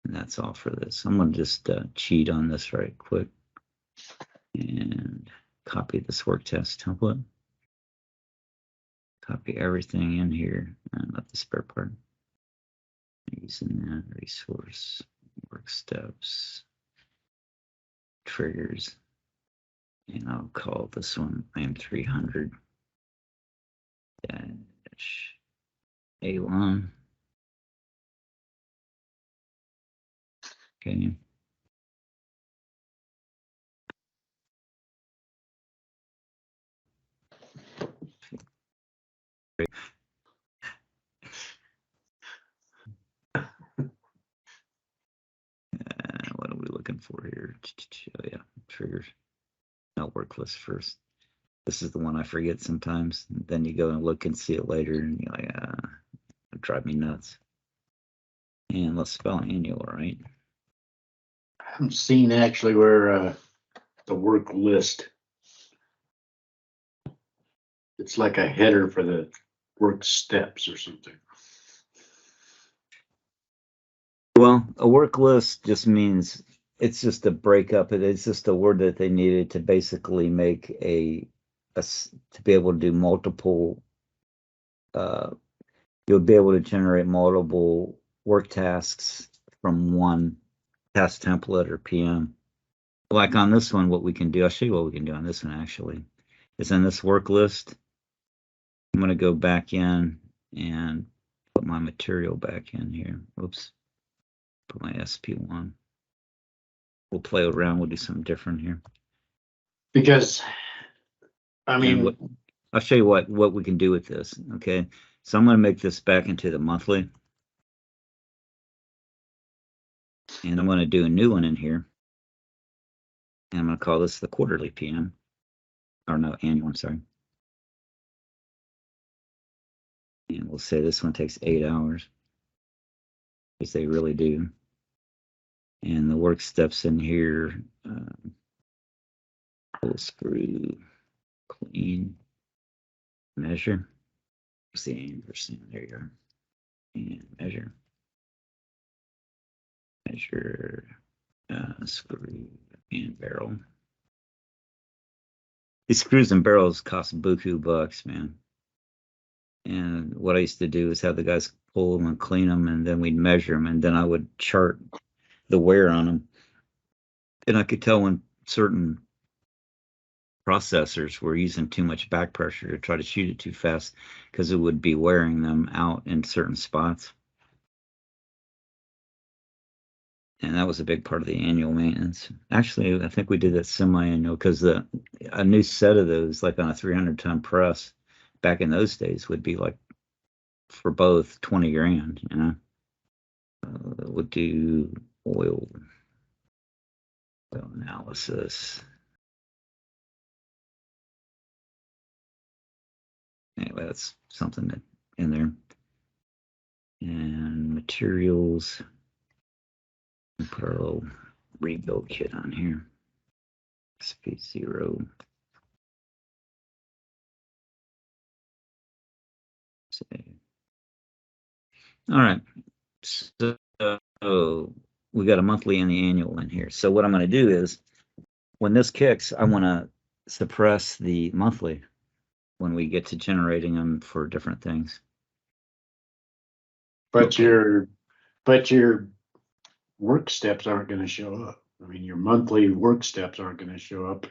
And that's all for this. I'm going to just cheat on this right quick and copy this work test template. Copy everything in here, not the spare part. Using that resource, work steps, triggers, and I'll call this one IAM 300 dash A1. Okay. What are we looking for here? Oh, yeah, triggers. I'll work list first. This is the one I forget sometimes. Then you go and look and see it later, and you're like, it drive me nuts. And let's spell annual, right? I haven't seen actually where the work list. It's like a header for the work steps or something. Well, a work list just means it's just a breakup. It's just a word that they needed to basically make to be able to do multiple. You'll be able to generate multiple work tasks from one task template or PM. Like on this one, what we can do, I'll show you what we can do on this one actually, is in this work list, I'm going to go back in and put my material back in here. Oops, put my SP1. We'll play around, we'll do something different here. Because, I mean, I'll show you what we can do with this, okay? So I'm going to make this back into the monthly. And I'm going to do a new one in here. And I'm going to call this the quarterly PM. Or no, annual, I'm sorry. And we'll say this one takes 8 hours. Because they really do. And the work steps in here, pull screw, clean, measure. What's the aim %? There you are. And measure. Measure, screw, and barrel. These screws and barrels cost buku bucks, man. And what I used to do is have the guys pull them and clean them, and then we'd measure them, and then I would chart the wear on them. And I could tell when certain processors were using too much back pressure to try to shoot it too fast because it would be wearing them out in certain spots. And that was a big part of the annual maintenance. Actually, I think we did that semi-annual because a new set of those, like on a 300-ton press, back in those days, would be like for both 20 grand, you know. We'll do oil analysis. Anyway, that's something that in there. And materials. We'll put our little rebuild kit on here. Speed 0. Save. All right. So we got a monthly and the annual in here. So what I'm going to do is, when this kicks, I want to suppress the monthly when we get to generating them for different things. But Okay. your work steps aren't gonna show up. I mean, your monthly work steps aren't gonna show up,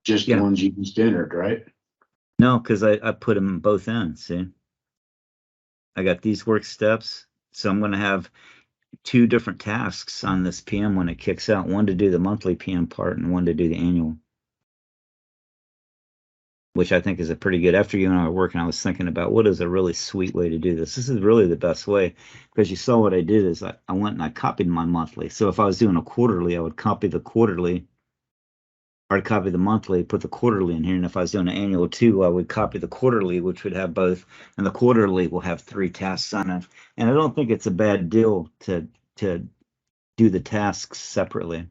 just the Yeah. ones you just entered, right? No, because I put them both in. See, I got these work steps. So I'm going to have two different tasks on this PM when it kicks out, one to do the monthly PM part and one to do the annual, which I think is a pretty good. After you and I were working, I was thinking about what is a really sweet way to do this. This is really the best way, because you saw what I did is I went and I copied my monthly. So if I was doing a quarterly, I would copy the quarterly, or I'd copy the monthly, put the quarterly in here. And if I was doing an annual too, I would copy the quarterly, which would have both. And the quarterly will have 3 tasks on it. And I don't think it's a bad deal to do the tasks separately.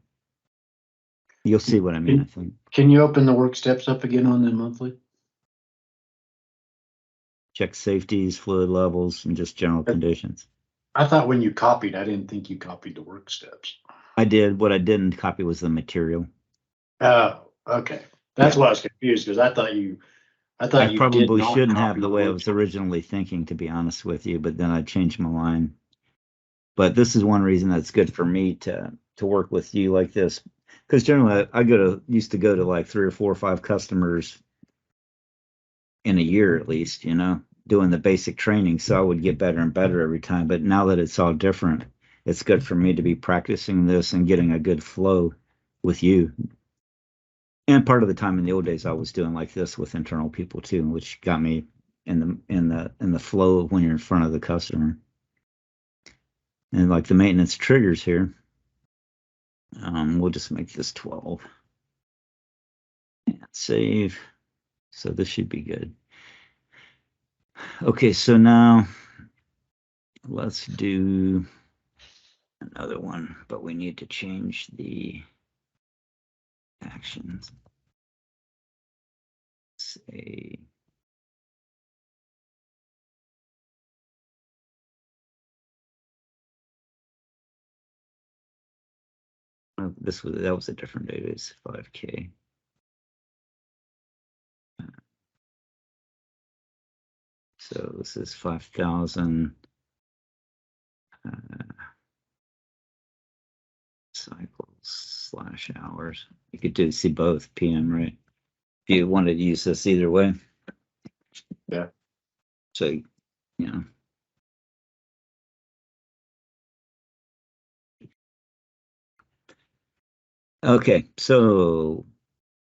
You'll see what I mean, I think. Can you open the work steps up again on the monthly? Check safeties, fluid levels, and just general conditions. I thought when you copied, I didn't think you copied the work steps. I did. What I didn't copy was the material. Oh, okay. That's Yeah. why I was confused, because I thought you I did probably not shouldn't have copy the the way I work was steps. originally thinking, to be honest with you, but then I changed my mind. But this is one reason that's good for me to work with you like this, because generally I used to go to like 3 or 4 or 5 customers in a year at least, doing the basic training. So I would get better and better every time. But now that it's all different, it's good for me to be practicing this and getting a good flow with you. And part of the time in the old days, I was doing like this with internal people too, which got me in the flow when you're in front of the customer. And like the maintenance triggers here, we'll just make this 12 and save. So this should be good. Okay, so now let's do another one, but we need to change the actions. Say that was a different database, 5K. So this is 5,000 cycles / hours. You could see both PM, right? If you wanted to use this either way. Yeah. So, Okay, so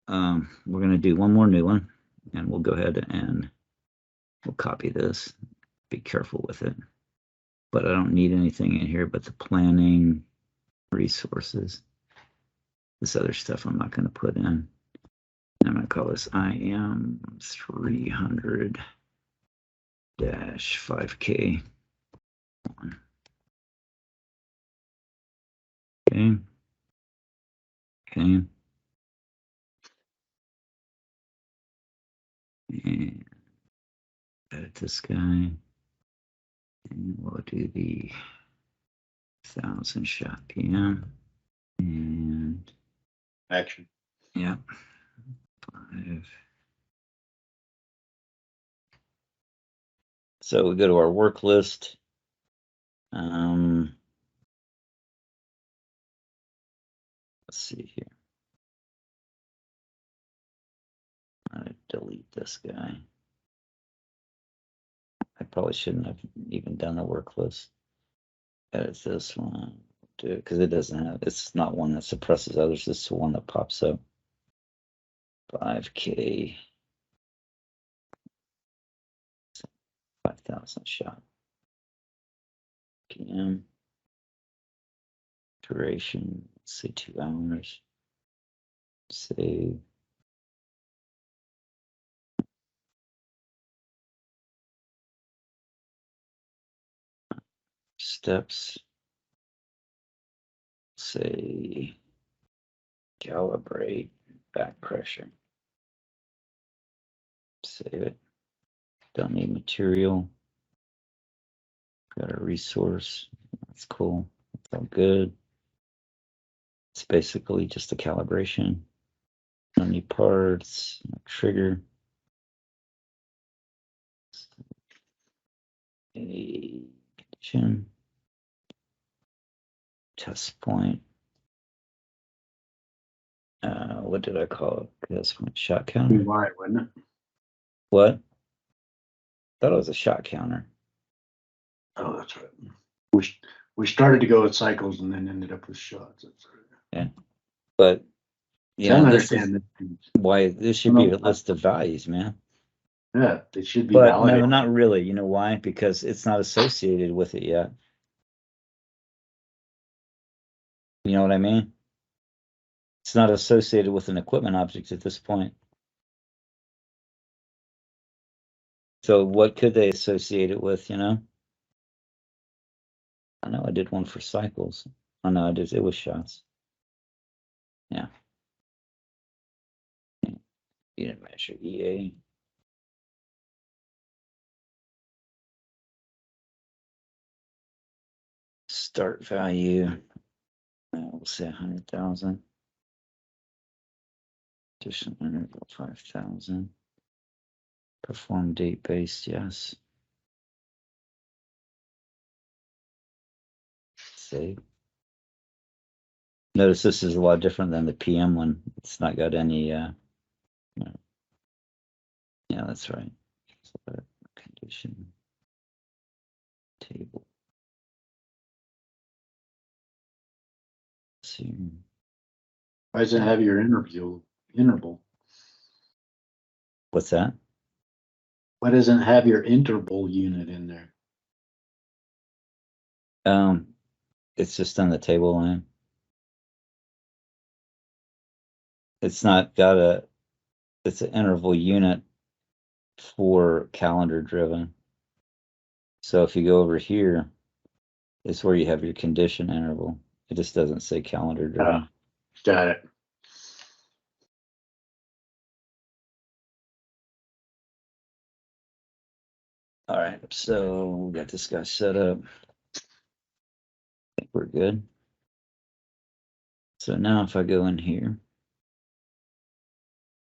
we're going to do one more new one, and we'll go ahead and we'll copy this. Be careful with it. But I don't need anything in here but the planning, resources. This other stuff I'm not going to put in. I'm going to call this IAM 300-5K. Okay. Okay. And edit this guy. And we'll do the 1,000 shot PM. And Action. yeah. 5. So we go to our work list. Let's see here. I'm gonna delete this guy. I probably shouldn't have even done a work list. Edit this one. Do it because it's not one that suppresses others. It's the one that pops up. 5K. 5,000 shot. PM. Duration. Let's say 2 hours. Save. Steps. Say calibrate back pressure. Save it. Don't need material. Got a resource. That's cool. That's all good. It's basically just a calibration. No new parts, no trigger. A condition. Test point. What did I call it? Test point shot counter. Why, wouldn't it? What? Thought it was a shot counter. Oh, that's right. We started to go with cycles and then ended up with shots. That's right. Yeah. But you So I know, don't this is understand why this should be a list of values, man. Yeah, it should be But no, validated. not really. You know why? Because it's not associated with it yet. You know what I mean? It's not associated with an equipment object at this point. So what could they associate it with, you know? I know I did one for cycles. Oh no, it was shots. Yeah. Unit measure EA. Start value. We'll say 100,000. Additional interval 5,000. Perform date based, yes. Save. Notice this is a lot different than the PM one. It's not got any, no. Yeah, that's right. So, condition table. See. Why does it have your interval? What's that? Why doesn't it have your interval unit in there? It's just on the table line. It's not got it's an interval unit for calendar driven. So if you go over here, it's where you have your condition interval. It just doesn't say calendar driven. Got it. All right, so we got this guy set up. I think we're good. So now if I go in here,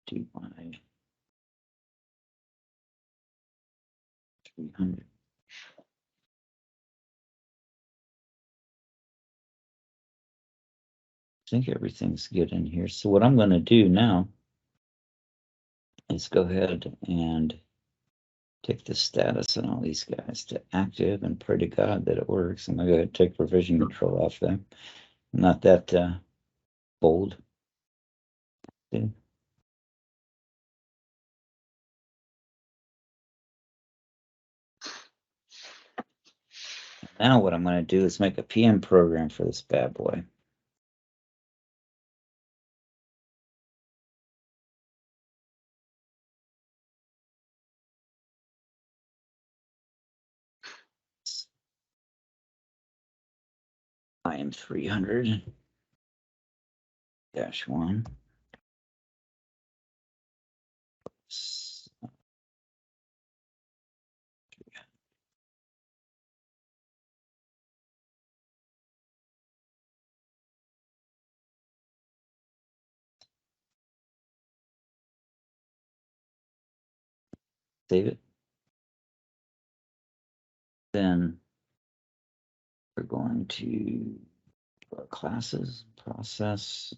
do my 300. I think everything's good in here. So what I'm going to do now is go ahead and take the status on all these guys to active and pray to God that it works. I'm going to go ahead and take revision control off there. Not that bold. See? Now what I'm going to do is make a PM program for this bad boy. IM 300-1. Save it. Then we're going to our classes. Process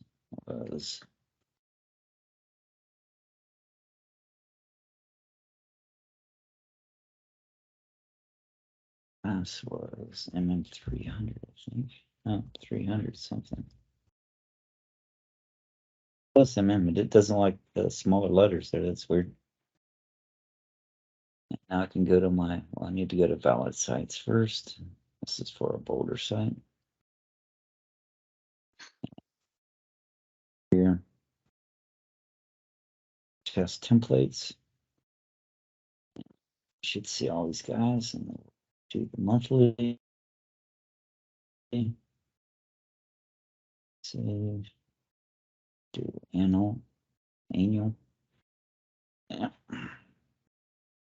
was MM300, I think. No, 300 something. Plus MM, it doesn't like the smaller letters there. That's weird. Now I can go to my, well, I need to go to valid sites first. This is for a Boulder site. Here. Test templates. You should see all these guys and we'll do the monthly. Save. Do annual. Yeah.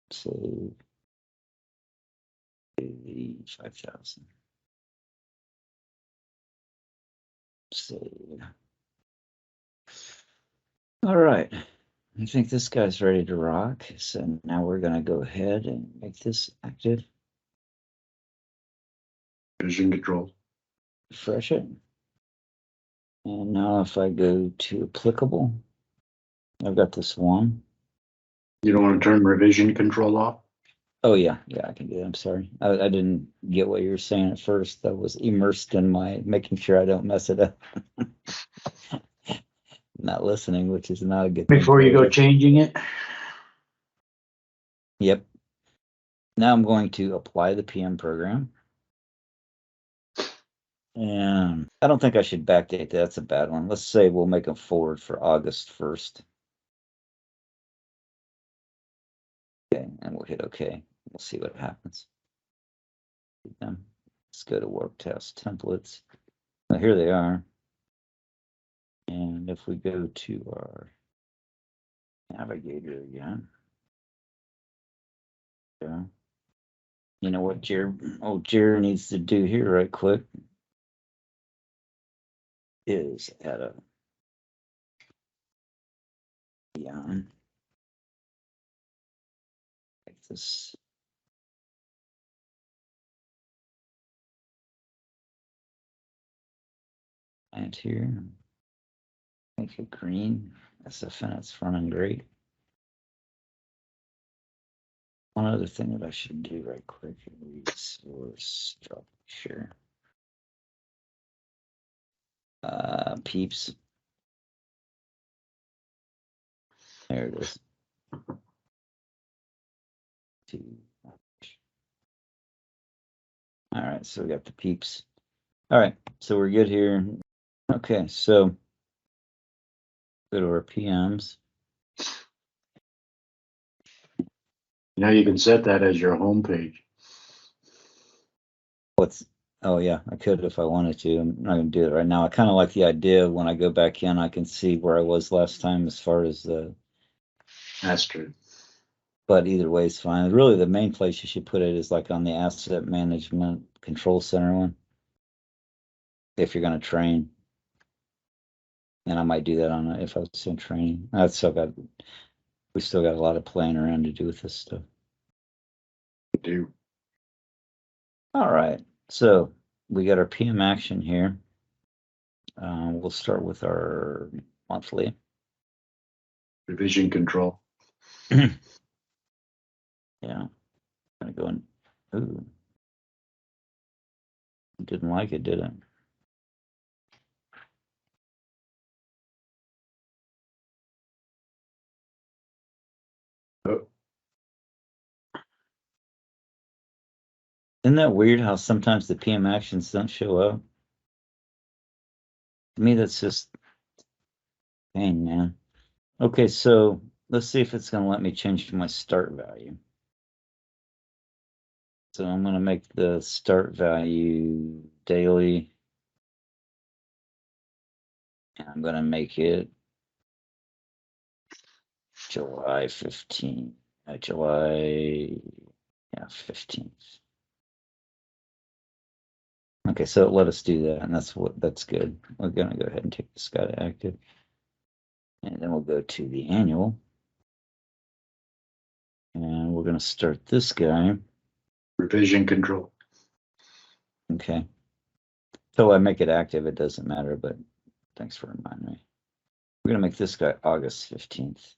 Save. The 5,000. see. All right. I think this guy's ready to rock. So now we're going to go ahead and make this active. Vision control. Refresh it. And now if I go to applicable, I've got this one. You don't want to turn revision control off? Oh yeah, I can do that. I'm sorry. I didn't get what you were saying at first. I was immersed in my making sure I don't mess it up. Not listening, which is not a good thing. Before you go changing it? Yep. Now I'm going to apply the PM program. And I don't think I should backdate that. That's a bad one. Let's say we'll make a forward for August 1st. Okay, and we'll hit OK. We'll see what happens. Let's go to work test templates. Well, here they are. And if we go to our navigator again, yeah. You know what Jerry needs to do here right quick is add a beyond. Like this. And here, make it green. SFN, it's running great. One other thing that I should do right quick, resource drop share. Peeps. There it is. All right, so we got the peeps. All right, so we're good here. Okay, so go to our PMs. Now you can set that as your home page. Oh yeah, I could if I wanted to. I'm not gonna do it right now. I kind of like the idea of when I go back in, I can see where I was last time as far as the. That's true. But either way is fine. Really, the main place you should put it is like on the asset management control center one. If you're gonna train, and I might do that on if I was in training. We still got a lot of playing around to do with this stuff. We do. All right, so we got our PM action here. We'll start with our monthly. Revision control. Yeah, I'm gonna go in. Ooh, didn't like it, did it? Oh, Isn't that weird how sometimes the PM actions don't show up? To me, that's just pain, man. Okay, so let's see if it's gonna let me change my start value. So I'm gonna make the start value daily. And I'm gonna make it July 15th. July 15th. Okay, so it let us do that, and that's good. We're gonna go ahead and take this guy to active. And then we'll go to the annual. And we're gonna start this guy. revision control. Okay. Till I make it active, it doesn't matter, but thanks for reminding me. We're gonna make this guy August 15th.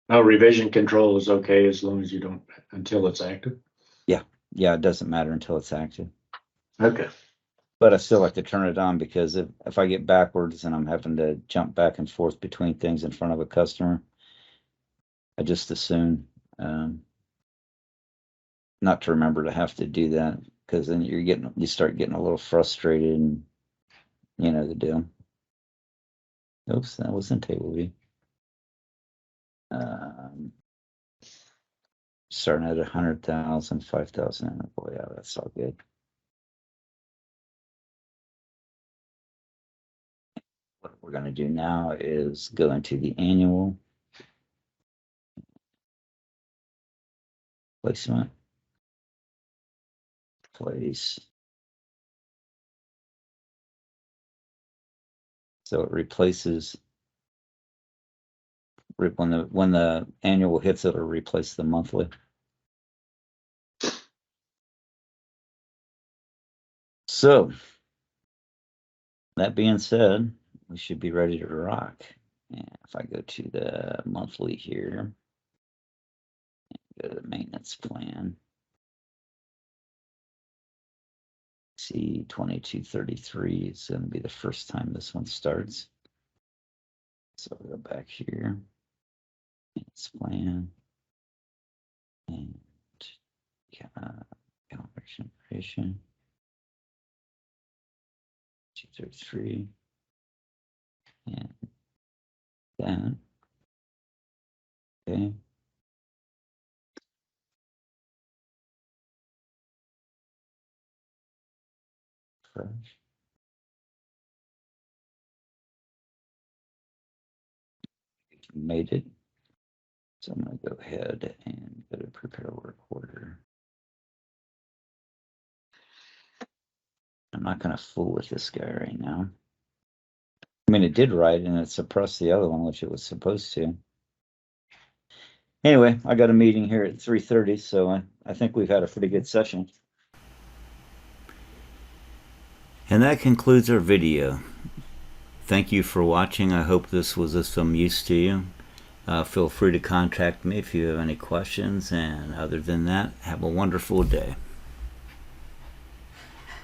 No, revision control is okay as long as you don't, until it's active. Yeah, it doesn't matter until it's active. Okay. But I still like to turn it on because if I get backwards and I'm having to jump back and forth between things in front of a customer, I just assume not to remember to have to do that because then you start getting a little frustrated and you know the deal. Oops, that wasn't table view. Starting at 100,000, 5,000. Boy, yeah, that's all good. What we're going to do now is go into the annual placement. Place So it replaces, when the annual hits, it'll replace the monthly. So that being said, we should be ready to rock. And if I go to the monthly here, go to the maintenance plan, see 2233 is going to be the first time this one starts. So I'll go back here, maintenance plan, and calibration operation, 233, and that. Okay. Fresh. Made it. So I'm going to go ahead and go to prepare work order. I'm not going to fool with this guy right now. I mean, it did right, and it suppressed the other one, which it was supposed to. Anyway, I got a meeting here at 3:30, so I think we've had a pretty good session. And that concludes our video. Thank you for watching. I hope this was of some use to you. Feel free to contact me if you have any questions, and other than that, have a wonderful day.